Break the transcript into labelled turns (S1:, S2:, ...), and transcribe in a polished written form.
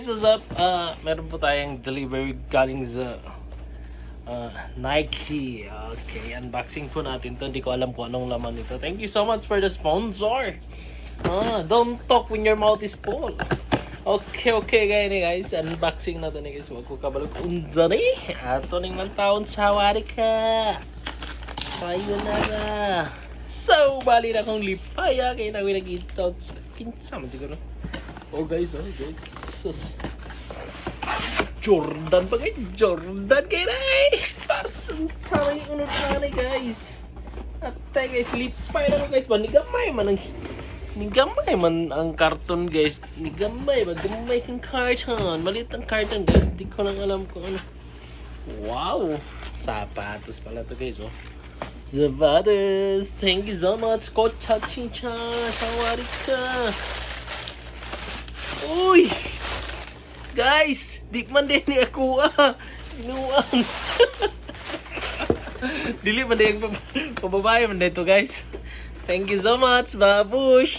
S1: What's up? Meron po tayong delivery galing sa Nike. Okay, unboxing po natin to. Hindi ko alam kung anong laman nito. Thank you so much for the sponsor. Don't talk when your mouth is full. Okay, guys. Unboxing na to ni guys. Huwag ko kabalog unza ni. Ato ning man taon sa hawari ka. Sayonara. So, bali na kong lipaya. Kaya na nakita sa kinsa man siguro. Oh guys. Sus. Jordan pa guys. Jordan kayo guys. Sama yung unod na guys. At guys, lipay na guys. Nigamay man ang karton guys. Nigamay kang karton. Maliit ang karton guys. Di ko lang alam kung ano. Wow. Sapatos pala to guys oh. Zapatos. Thank you so much. Kocha chicha. Sawari ka. Uy! Guys, di man din ni ako inuang. Dili man din pababae man dito guys. Thank you so much, babush.